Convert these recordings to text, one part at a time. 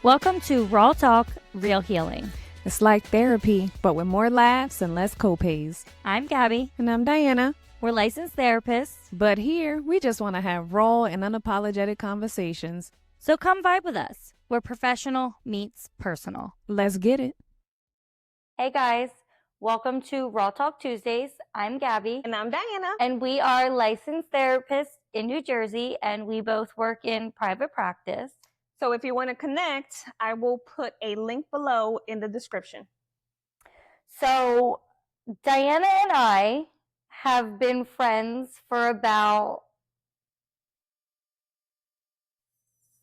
Welcome to Raw Talk, Real Healing. It's like therapy, but with more laughs and less copays. I'm Gabby. And I'm Diana. We're licensed therapists. But here, we just want to have raw and unapologetic conversations. So come vibe with us. We're professional meets personal. Let's get it. Hey guys, welcome to Raw Talk Tuesdays. I'm Gabby. And I'm Diana. And we are licensed therapists in New Jersey, and we both work in private practice. So if you want to connect, I will put a link below in the description. So Diana and I have been friends for about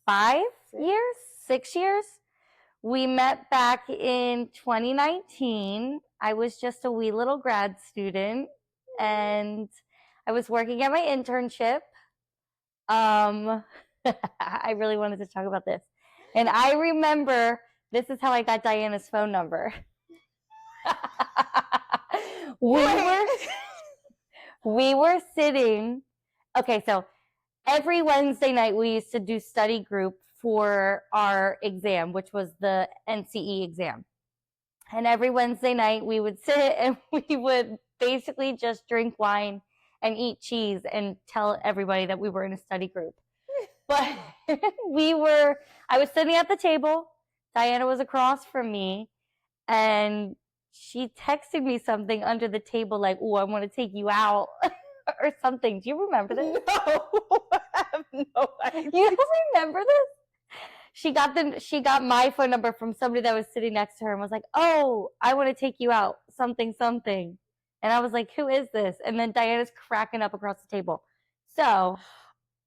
6 years. We met back in 2019. I was just a wee little grad student, and I was working at my internship. I really wanted to talk about this. And I remember, this is how I got Diana's phone number. we were sitting, okay, so every Wednesday night we used to do study group for our exam, which was the NCE exam. And every Wednesday night we would sit and we would basically just drink wine and eat cheese and tell everybody that we were in a study group. But I was sitting at the table, Diana was across from me, and she texted me something under the table like, "Oh, I want to take you out," or something. Do you remember this? No, I have no idea. You don't remember this? She got my phone number from somebody that was sitting next to her and was like, "Oh, I want to take you out," something. And I was like, "Who is this?" And then Diana's cracking up across the table. So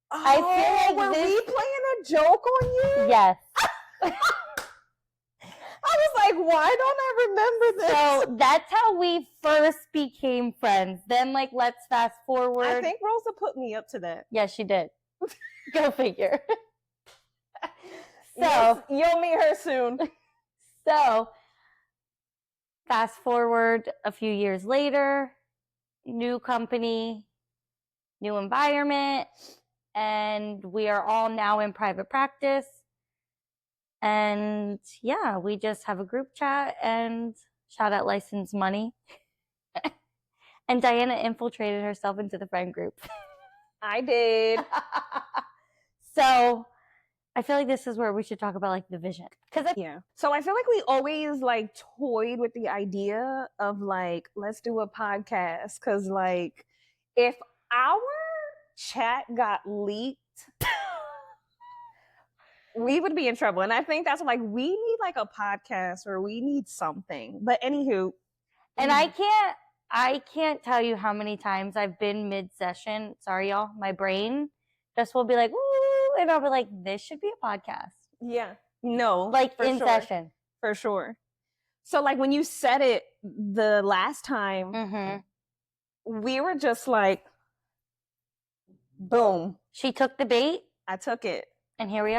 I feel like were we playing a joke on you? Yes. I was like, why don't I remember this? So that's how we first became friends. Then, like, let's fast forward. I think Rosa put me up to that. Yes, she did. Go figure. Yes, you'll meet her soon. So, fast forward a few years later, new company, new environment, and we are all now in private practice. And yeah, we just have a group chat and shout out License Money. And Diana infiltrated herself into the friend group. I did. So I feel like this is where we should talk about like the vision. Yeah. So I feel like we always like toyed with the idea of like, let's do a podcast. Cause like if our chat got leaked, we would be in trouble. And I think that's like, we need like a podcast or we need something. But anywho. And I can't tell you how many times I've been mid-session. Sorry, y'all. My brain just will be like, ooh, and I'll be like, this should be a podcast. Yeah. No. Like in session. For sure. So like when you said it the last time, we were just like, boom. She took the bait. I took it. And here we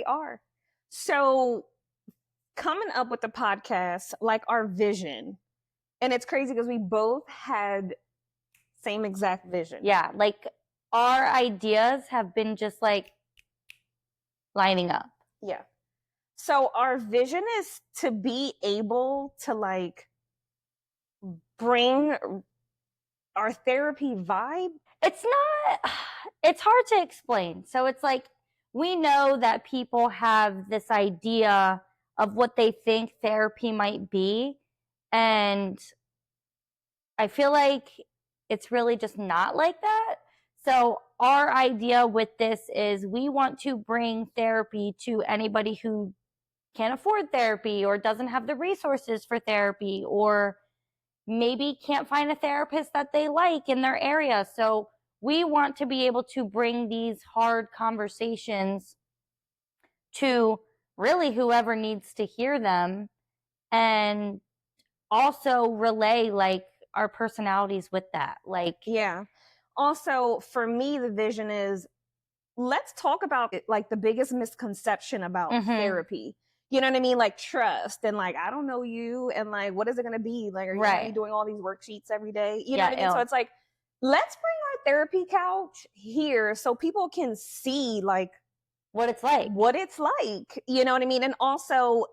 are. So coming up with the podcast, like our vision, and it's crazy because we both had same exact vision. Yeah, like our ideas have been just like lining up. Yeah. So our vision is to be able to like bring our therapy vibe. It's hard to explain. So it's like, we know that people have this idea of what they think therapy might be. And I feel like it's really just not like that. So our idea with this is we want to bring therapy to anybody who can't afford therapy or doesn't have the resources for therapy or maybe can't find a therapist that they like in their area. So we want to be able to bring these hard conversations to really whoever needs to hear them and also relay like our personalities with that. Like, yeah. Also, for me, the vision is let's talk about it, like the biggest misconception about therapy. You know what I mean? Like trust and like, I don't know you. And like, what is it going to be? Like, are you going to be doing all these worksheets every day? You know what I mean? So it's like, let's bring our therapy couch here so people can see like what it's like. You know what I mean? And also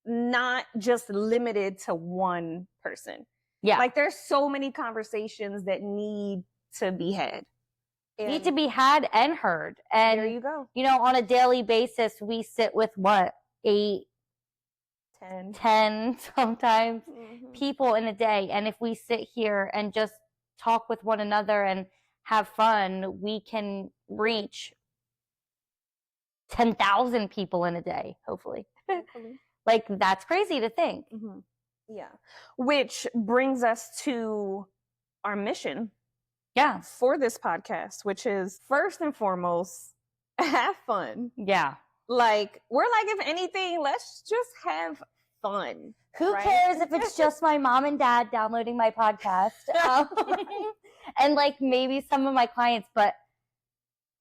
not just limited to one person. Yeah. Like there's so many conversations that need to be had. Need to be had and heard. And there you go. You know, on a daily basis, we sit with what, 8, 10 sometimes people in a day. And if we sit here and just talk with one another and have fun, we can reach 10,000 people in a day, hopefully. Like, that's crazy to think. Yeah. Which brings us to our mission. Yeah. For this podcast, which is first and foremost, have fun. Yeah. Like, we're like, if anything, let's just have fun. Who cares if it's just my mom and dad downloading my podcast? And like maybe some of my clients, but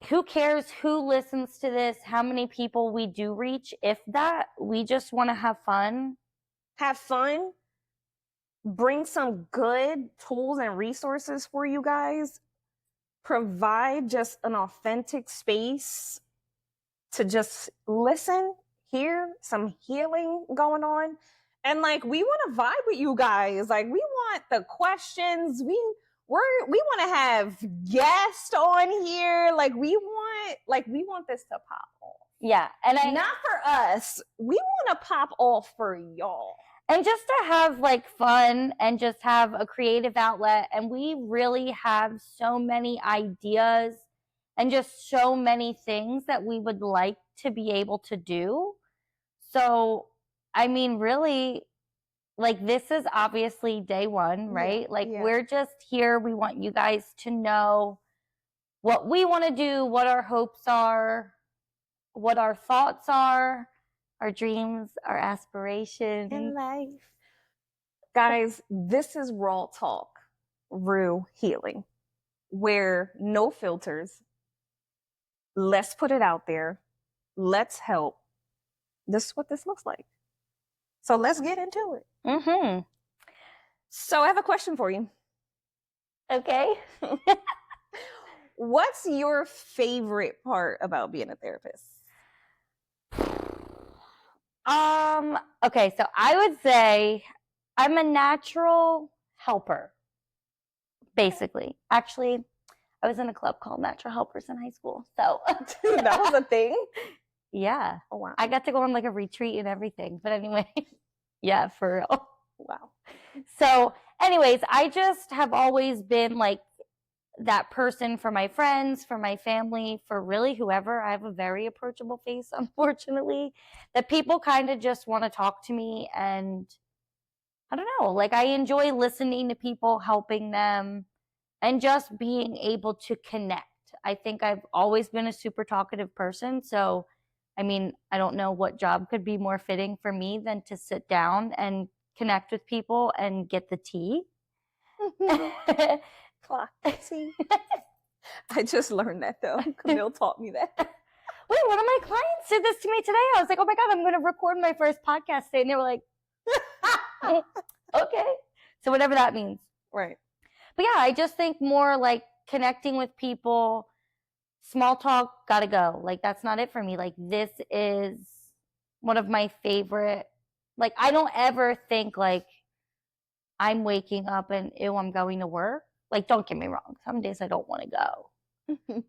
who cares who listens to this, how many people we do reach, if that, we just want to have fun. Have fun. Bring some good tools and resources for you guys. Provide just an authentic space to just listen, hear some healing going on. And like, we want to vibe with you guys. Like, we want the questions. We want to have guests on here. Like, we want this to pop off. Yeah. And not for us. We want to pop off for y'all. And just to have like fun and just have a creative outlet. And we really have so many ideas and just so many things that we would like to be able to do. So, I mean, really, like this is obviously day one, right? We're just here. We want you guys to know what we want to do, what our hopes are, what our thoughts are, our dreams, our aspirations in life. Guys, this is Raw Talk, Real Healing, where no filters. Let's put it out there. Let's help. This is what this looks like. So let's get into it. So I have a question for you. Okay. What's your favorite part about being a therapist? Okay, so I would say I'm a natural helper, basically. Actually, I was in a club called Natural Helpers in high school. So that was a thing? Yeah. Oh, wow. I got to go on like a retreat and everything. But anyway, yeah, for real. Wow. So anyways, I just have always been like that person for my friends, for my family, for really whoever. I have a very approachable face, unfortunately, that people kind of just want to talk to me. And I don't know, like I enjoy listening to people, helping them, and just being able to connect. I think I've always been a super talkative person. So, I mean, I don't know what job could be more fitting for me than to sit down and connect with people and get the tea. See, I just learned that though. Camille taught me that. Wait, one of my clients did this to me today. I was like, oh my God, I'm going to record my first podcast today. And they were like, okay. So whatever that means. Right. But yeah, I just think more like connecting with people, small talk, gotta go. Like that's not it for me. Like this is one of my favorite, like I don't ever think like I'm waking up and ew, I'm going to work. Like, don't get me wrong. Some days I don't want to go.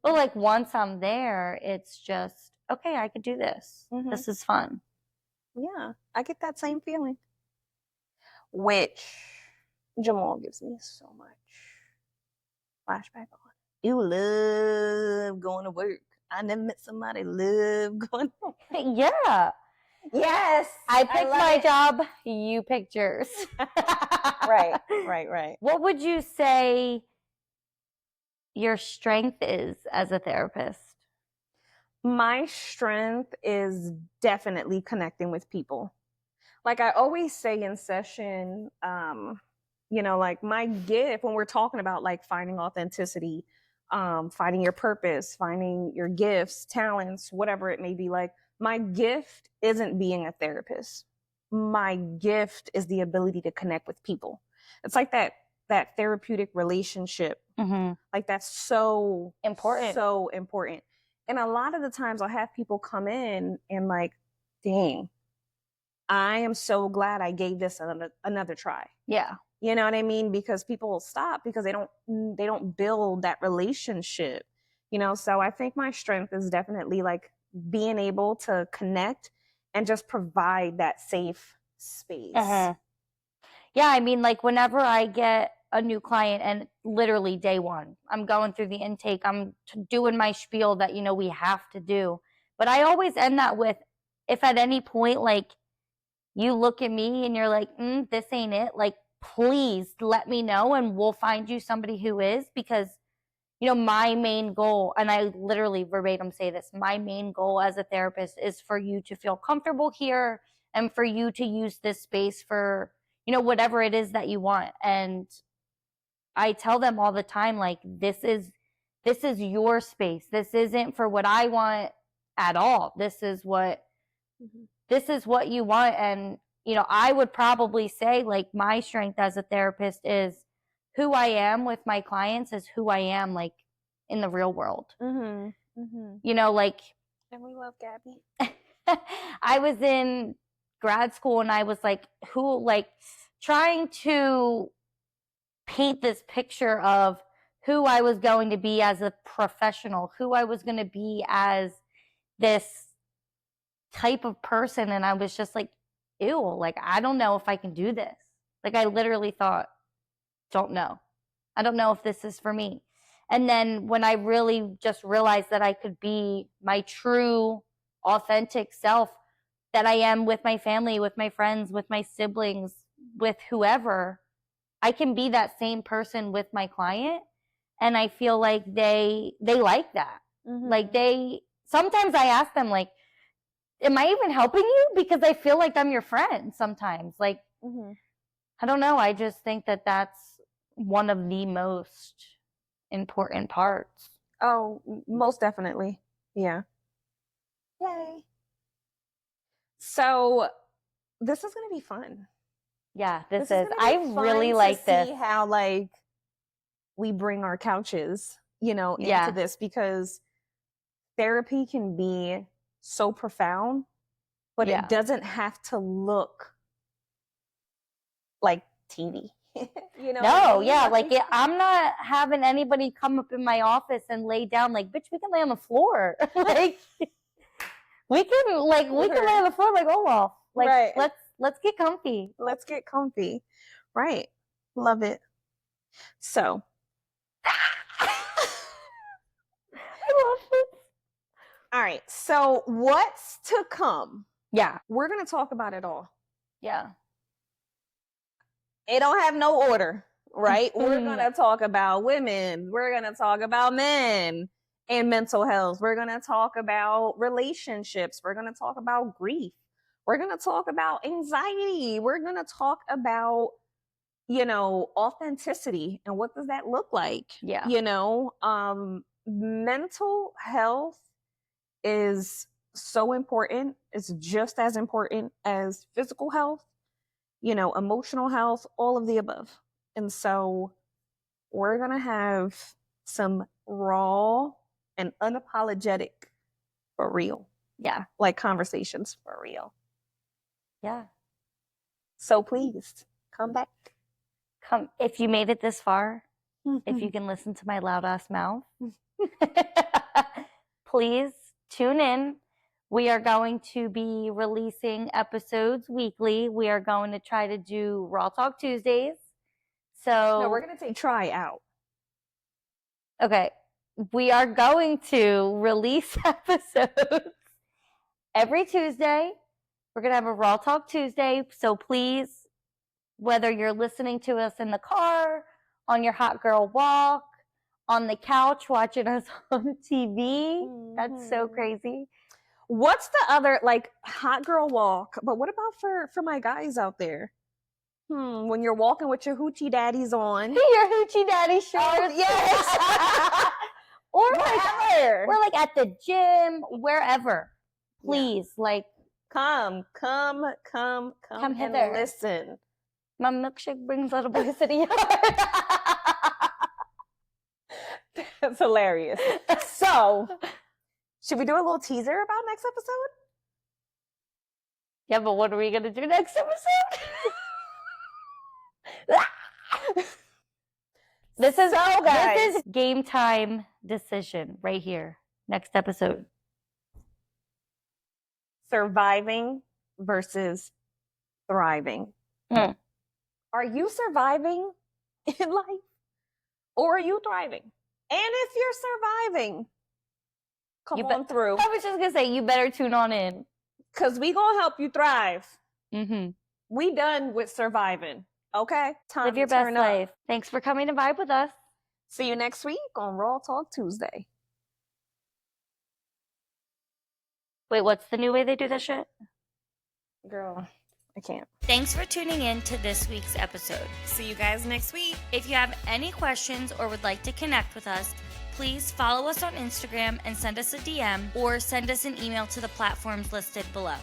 But like once I'm there, it's just, okay, I could do this. This is fun. Yeah, I get that same feeling. Which Jamal gives me so much flashback on. You love going to work. I never met somebody love going to work. Yeah. Yes. I picked my job. You picked yours. Right. What would you say your strength is as a therapist? My strength is definitely connecting with people. Like I always say in session, you know, like my gift when we're talking about like finding authenticity, finding your purpose, finding your gifts, talents, whatever it may be, like my gift isn't being a therapist. My gift is the ability to connect with people. It's like that therapeutic relationship. Like that's so important. So important. And a lot of the times I'll have people come in and like, dang, I am so glad I gave this another try. Yeah. You know what I mean? Because people will stop because they don't build that relationship. So I think my strength is definitely like being able to connect and just provide that safe space. Yeah, I mean, like whenever I get a new client and literally day one, I'm going through the intake, I'm doing my spiel that, we have to do. But I always end that with, if at any point, like you look at me and you're like, this ain't it, like, please let me know and we'll find you somebody who is, because my main goal, and I literally verbatim say this, my main goal as a therapist is for you to feel comfortable here and for you to use this space for, whatever it is that you want. And I tell them all the time, like, this is your space. This isn't for what I want at all. This is what you want. And, I would probably say, like, my strength as a therapist is who I am with my clients is who I am, like, in the real world. Like, and we love Gabby. I was in grad school and I was like, trying to paint this picture of who I was going to be as a professional, who I was going to be as this type of person. And I was just like, ew, like, I don't know if I can do this. Like, I literally thought, don't know. I don't know if this is for me. And then when I really just realized that I could be my true, authentic self that I am with my family, with my friends, with my siblings, with whoever, I can be that same person with my client. And I feel like they like that. Like sometimes I ask them, like, am I even helping you? Because I feel like I'm your friend sometimes. Like, I don't know. I just think that that's one of the most important parts. Oh, most definitely. Yeah. Yay. So this is going to be fun. Yeah, this is. I really like this. See how like we bring our couches, into this, because therapy can be so profound, but it doesn't have to look like TV. No, yeah, like I'm not having anybody come up in my office and lay down. Like, bitch, we can lay on the floor. Like, we can lay on the floor like Olaf. Like, right. Let's get comfy. Let's get comfy. Right. Love it. So I love it. All right. So what's to come? Yeah. We're going to talk about it all. Yeah. It don't have no order, right? We're going to talk about women. We're going to talk about men and mental health. We're going to talk about relationships. We're going to talk about grief. We're going to talk about anxiety. We're going to talk about, authenticity and what does that look like? Yeah. Mental health is so important. It's just as important as physical health, emotional health, all of the above. And so we're going to have some raw and unapologetic, for real. Yeah. Like conversations for real. Yeah. So please come back. If you made it this far, if you can listen to my loud ass mouth, please tune in. We are going to be releasing episodes weekly. We are going to try to do Raw Talk Tuesdays. So no, we're going to say try out. Okay. We are going to release episodes every Tuesday. We're going to have a Raw Talk Tuesday. So please, whether you're listening to us in the car, on your hot girl walk, on the couch watching us on TV, that's so crazy. What's the other, like, hot girl walk? But what about for my guys out there? When you're walking with your hoochie daddies on. Your hoochie daddy shorts. Oh, yes. Or like at the gym, wherever. Please, like, come and hither. Listen. My milkshake brings little boys to the yard. That's hilarious. So Should we do a little teaser about next episode? Yeah, but what are we gonna do next episode? This is game time decision right here. Next episode. Surviving versus thriving. Mm. Are you surviving in life or are you thriving? And if you're surviving, come on through. I was just gonna say, you better tune on in. Because we gonna help you thrive. Mm-hmm. We done with surviving. Okay? Time Live your to turn best up. life. Thanks for coming to vibe with us. See you next week on Raw Talk Tuesday. Wait, what's the new way they do this shit? Girl, I can't. Thanks for tuning in to this week's episode. See you guys next week. If you have any questions or would like to connect with us, please follow us on Instagram and send us a DM or send us an email to the platforms listed below.